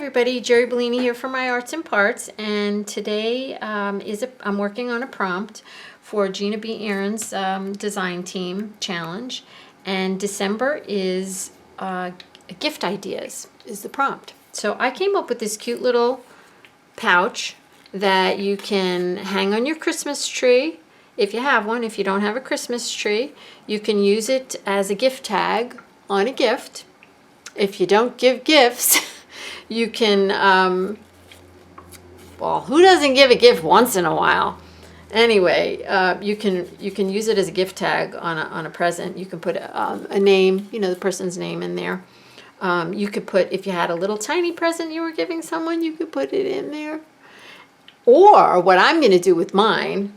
everybody, Jerry Bellini here for My Arts and Parts, and today I'm working on a prompt for GinaBAhrens design team challenge, and December is gift ideas is the prompt. So I came up with this cute little pouch that you can hang on your Christmas tree if you have one. If you don't have a Christmas tree, you can use it as a gift tag on a gift. If you don't give gifts, you can, well, who doesn't give a gift once in a while? Anyway, you can use it as a gift tag on a present. You can put a name, the person's name in there. You could put, if you had a little tiny present you were giving someone, you could put it in there. Or what I'm going to do with mine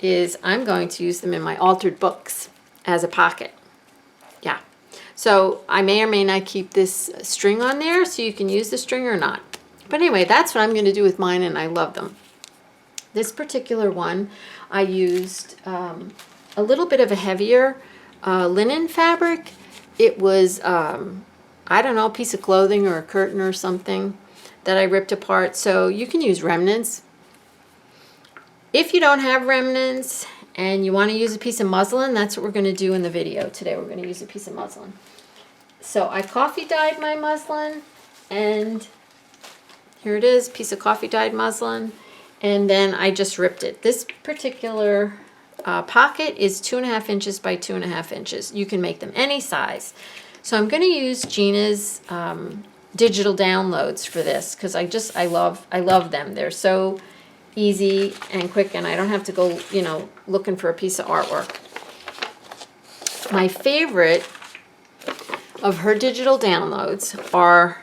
is I'm going to use them in my altered books as a pocket. Yeah. So I may or may not keep this string on there, so you can use the string or not. But anyway, that's what I'm going to do with mine, and I love them. This particular one, I used a little bit of a heavier linen fabric. It was, I don't know, a piece of clothing or a curtain or something that I ripped apart. So you can use remnants. If you don't have remnants and you want to use a piece of muslin, that's what we're going to do in the video today. We're going to use a piece of muslin. So I coffee dyed my muslin, and here it is, piece of coffee dyed muslin, and then I just ripped it. This particular pocket is 2.5 inches by 2.5 inches. You can make them any size. So I'm going to use Gina's digital downloads for this because I love them. They're so easy and quick, and I don't have to go looking for a piece of artwork. My favorite of her digital downloads are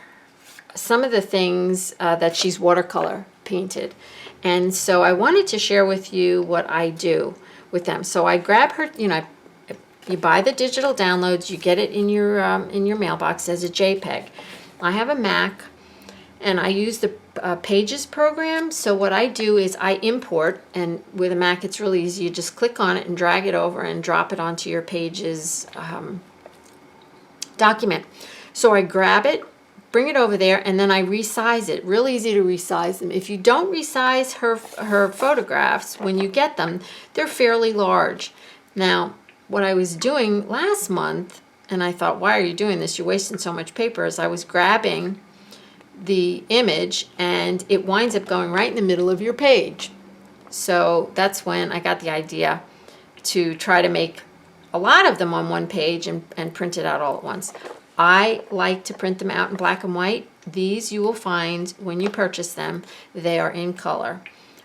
some of the things that she's watercolor painted, and so I wanted to share with you what I do with them. So I grab her, you buy the digital downloads, you get it in your mailbox as a JPEG. I have a Mac, and I use the Pages program. So what I do is I import, and with a Mac it's really easy. You just click on it and drag it over and drop it onto your Pages document. So I grab it, bring it over there, and then I resize it. Real easy to resize them. If you don't resize her photographs when you get them, they're fairly large. Now, what I was doing last month, and I thought, why are you doing this? You're wasting so much paper, is I was grabbing the image and it winds up going right in the middle of your page. So that's when I got the idea to try to make a lot of them on one page and print it out all at once. I like to print them out in black and white. These you will find when you purchase them, they are in color.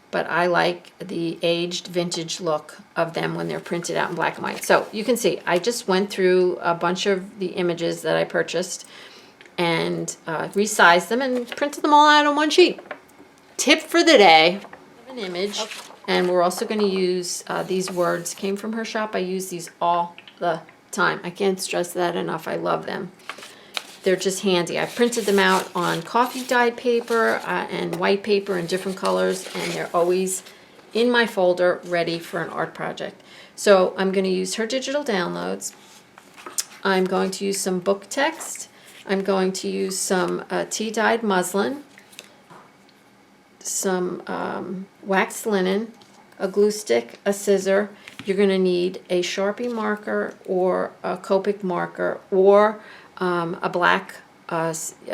But I like the aged vintage look of them when they're printed out in black and white. So you can see I just went through a bunch of the images that I purchased and resized them and printed them all out on one sheet. Tip for the day, an image, and we're also going to use these words. Came from her shop. I use these all the time. I can't stress that enough. I love them. They're just handy. I printed them out on coffee dyed paper and white paper in different colors, and they're always in my folder ready for an art project. So I'm going to use her digital downloads. I'm going to use some book text. I'm going to use some tea-dyed muslin, some waxed linen, a glue stick, a scissor. You're going to need a Sharpie marker or a Copic marker or a black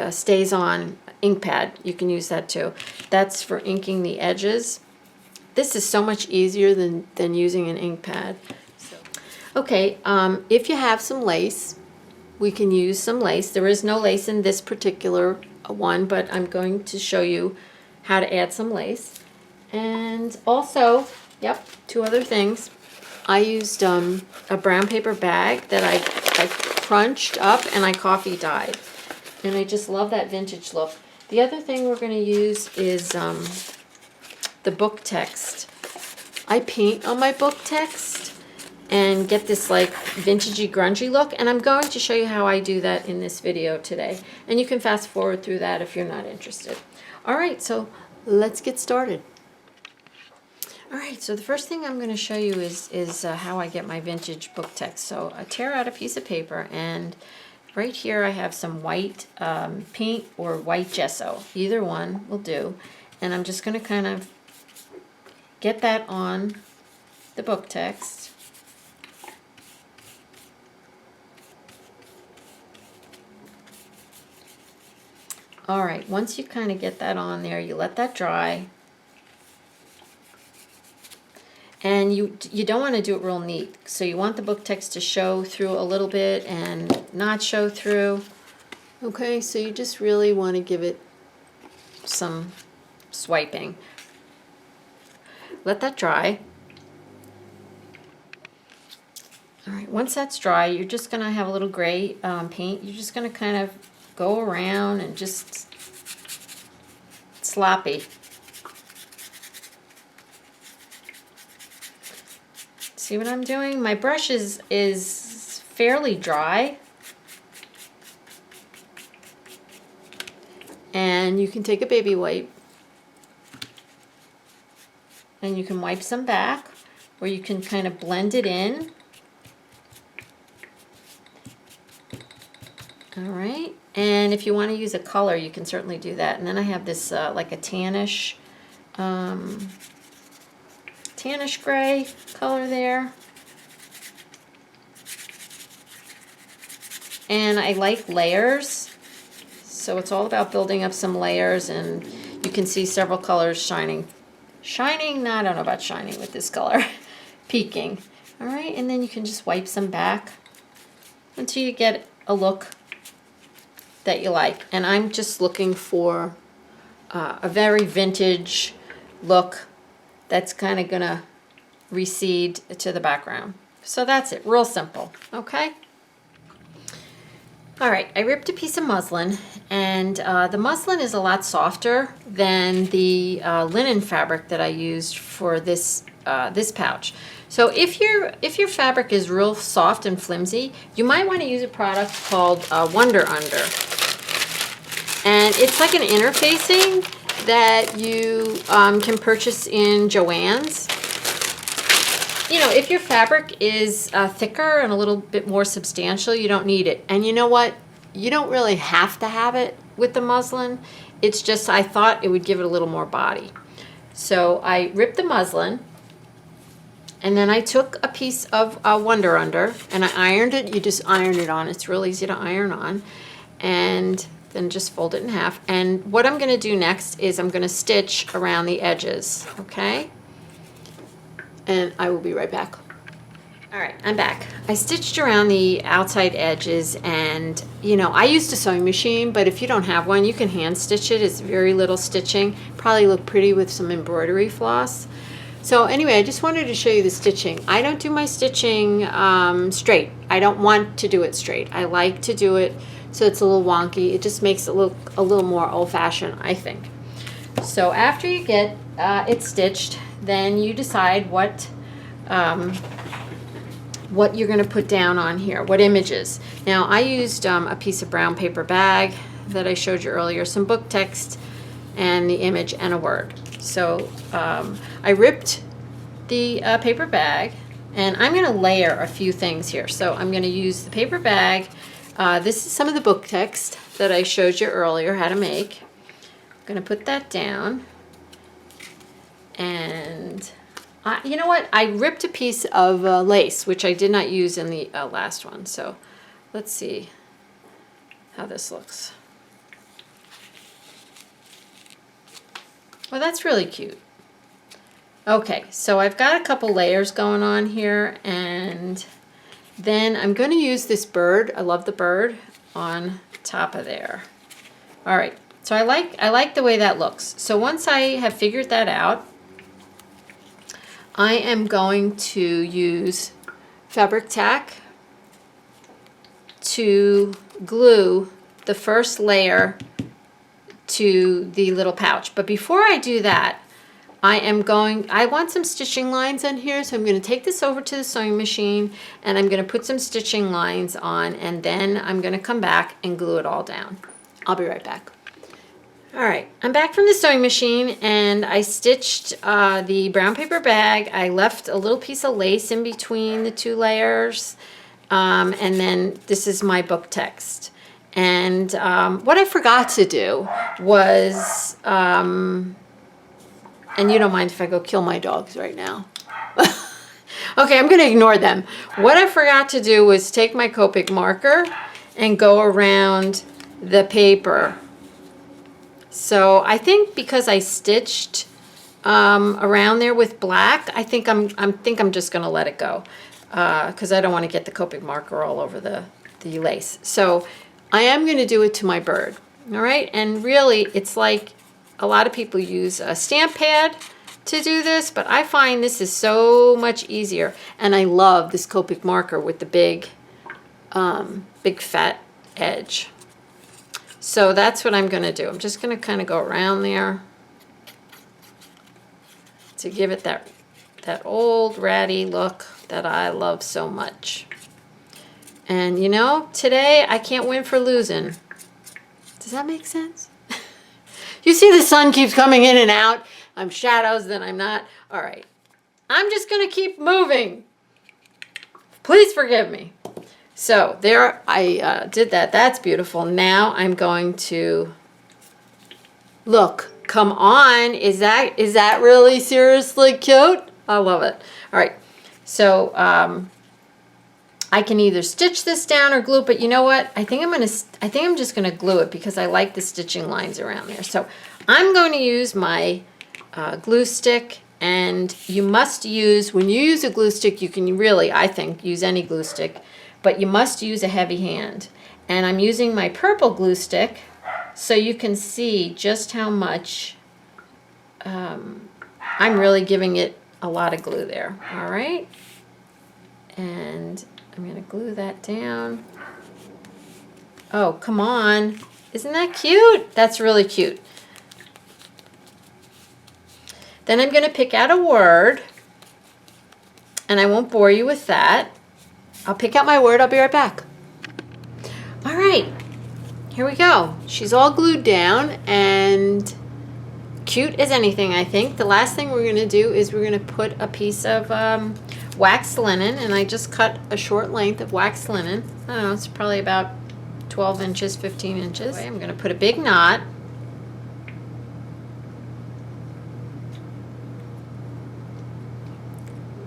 stays-on ink pad. You can use that too. That's for inking the edges. This is so much easier than using an ink pad. Okay, if you have some lace, we can use some lace. There is no lace in this particular one, but I'm going to show you how to add some lace. And also, yep, two other things. I used a brown paper bag that I crunched up and I coffee dyed. And I just love that vintage look. The other thing we're going to use is the book text. I paint on my book text and get this like vintagey, grungy look, and I'm going to show you how I do that in this video today. And you can fast forward through that if you're not interested. All right, so let's get started. All right, so the first thing I'm going to show you is how I get my vintage book text. So I tear out a piece of paper, and right here I have some white paint or white gesso. Either one will do. And I'm just going to kind of get that on the book text. All right, once you kind of get that on there, you let that dry. And you don't want to do it real neat. So you want the book text to show through a little bit and not show through. Okay, so you just really want to give it some swiping. Let that dry. All right, once that's dry, you're just going to have a little gray paint. You're just going to kind of go around and just sloppy. See what I'm doing? My brush is fairly dry. And you can take a baby wipe and you can wipe some back, or you can kind of blend it in. All right, and if you want to use a color, you can certainly do that. And then I have this like a tannish gray color there. And I like layers, so it's all about building up some layers, and you can see several colors shining. Shining, no, I don't know about shining with this color. Peeking. All right, and then you can just wipe some back until you get a look that you like. And I'm just looking for a very vintage look that's kind of gonna recede to the background. So that's it, real simple, okay? All right, I ripped a piece of muslin, and the muslin is a lot softer than the linen fabric that I used for this this pouch. So if your fabric is real soft and flimsy, you might want to use a product called Wonder Under. And it's like an interfacing that you can purchase in Joann's. You know, if your fabric is thicker and a little bit more substantial, you don't need it. And you know what? You don't really have to have it with the muslin. It's just I thought it would give it a little more body. So I ripped the muslin, and then I took a piece of Wonder Under, and I ironed it. You just iron it on. It's real easy to iron on. And then just fold it in half. And what I'm going to do next is I'm going to stitch around the edges, okay? And I will be right back. All right, I'm back. I stitched around the outside edges, and you know, I used a sewing machine, but if you don't have one, you can hand stitch it. It's very little stitching. Probably look pretty with some embroidery floss. So anyway, I just wanted to show you the stitching. I don't do my stitching straight. I don't want to do it straight. I like to do it so it's a little wonky. It just makes it look a little more old-fashioned, I think. So after you get it stitched, then you decide what you're going to put down on here, what images. Now I used a piece of brown paper bag that I showed you earlier, some book text, and the image and a word. So I ripped the paper bag, and I'm going to layer a few things here. So I'm going to use the paper bag. This is some of the book text that I showed you earlier how to make. I'm going to put that down. And you know what? I ripped a piece of lace, which I did not use in the last one. So let's see how this looks. Well, that's really cute. Okay, so I've got a couple layers going on here, and then I'm going to use this bird. I love the bird on top of there. All right, so I like the way that looks. So once I have figured that out, I am going to use Gabri-Tac to glue the first layer to the little pouch. But before I do that, I want some stitching lines on here, so I'm going to take this over to the sewing machine, and I'm going to put some stitching lines on, and then I'm going to come back and glue it all down. I'll be right back. All right, I'm back from the sewing machine, and I stitched the brown paper bag. I left a little piece of lace in between the two layers, And then this is my book text. And what I forgot to do was, and you don't mind if I go kill my dogs right now. Okay, I'm going to ignore them. What I forgot to do was take my Copic marker and go around the paper. So I think because I stitched around there with black, I think I'm just going to let it go because I don't want to get the Copic marker all over the lace. So I am going to do it to my bird. All right, and really it's like a lot of people use a stamp pad to do this, but I find this is so much easier, and I love this Copic marker with the big fat edge. So that's what I'm going to do. I'm just going to kind of go around there to give it that old ratty look that I love so much. And you know, today I can't win for losing. Does that make sense? You see the sun keeps coming in and out. I'm shadows, then I'm not. All right. I'm just going to keep moving. Please forgive me. So there I did that. That's beautiful. Now I'm going to look. Come on. Is that really seriously cute? I love it. All right. So I can either stitch this down or glue it, but you know what? I think I'm just going to glue it because I like the stitching lines around there. So I'm going to use my glue stick, and you must use, when you use a glue stick, you can really, I think, use any glue stick, but you must use a heavy hand. And I'm using my purple glue stick so you can see just how much I'm really giving it a lot of glue there. All right, and I'm going to glue that down. Oh, come on. Isn't that cute? That's really cute. Then I'm going to pick out a word, and I won't bore you with that. I'll pick out my word. I'll be right back. All right, here we go. She's all glued down and cute as anything, I think. The last thing we're going to do is we're going to put a piece of waxed linen, and I just cut a short length of waxed linen. I don't know, it's probably about 12 inches, 15 inches. I'm going to put a big knot.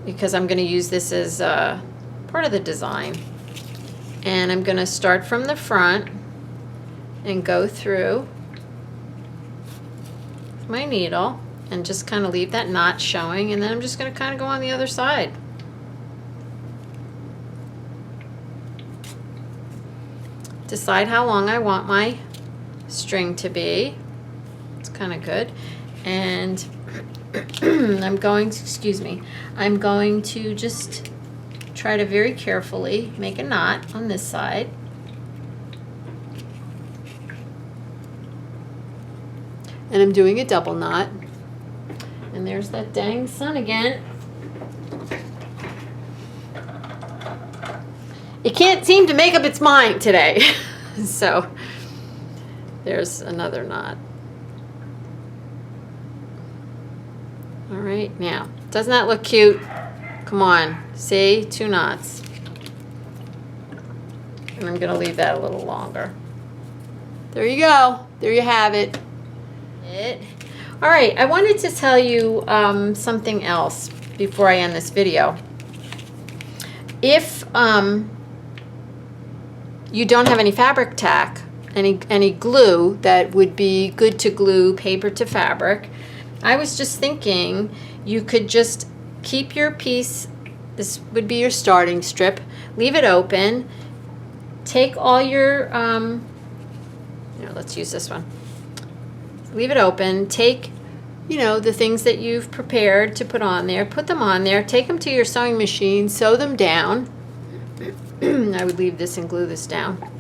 Because I'm going to use this as part of the design. And I'm going to start from the front and go through with my needle and just kind of leave that knot showing, and then I'm just going to kind of go on the other side. Decide how long I want my string to be. It's kind of good. And I'm going to just try to very carefully make a knot on this side. And I'm doing a double knot. And there's that dang sun again. It can't seem to make up its mind today. So there's another knot. All right, now, doesn't that look cute? Come on, see, 2 knots. And I'm gonna leave that a little longer. There you go, there you have it. All right, I wanted to tell you something else before I end this video. If you don't have any fabric tack, any glue that would be good to glue paper to fabric, I was just thinking you could just keep your piece, this would be your starting strip, leave it open, take all your, let's use this one. Leave it open, take, the things that you've prepared to put on there, put them on there, take them to your sewing machine, sew them down. I would leave this and glue this down.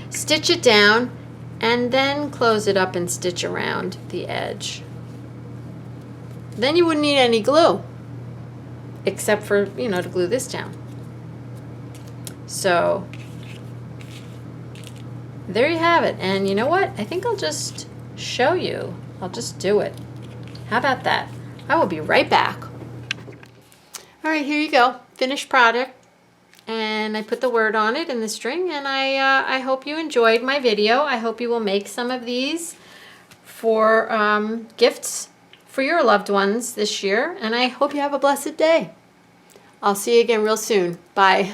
Stitch it down, and then close it up and stitch around the edge. Then you wouldn't need any glue, except for, to glue this down. So there you have it. And you know what? I think I'll just show you. I'll just do it. How about that? I will be right back. All right, here you go. Finished product. and I put the word on it in the string, and I hope you enjoyed my video. I hope you will make some of these for gifts for your loved ones this year, and I hope you have a blessed day. I'll see you again real soon. Bye.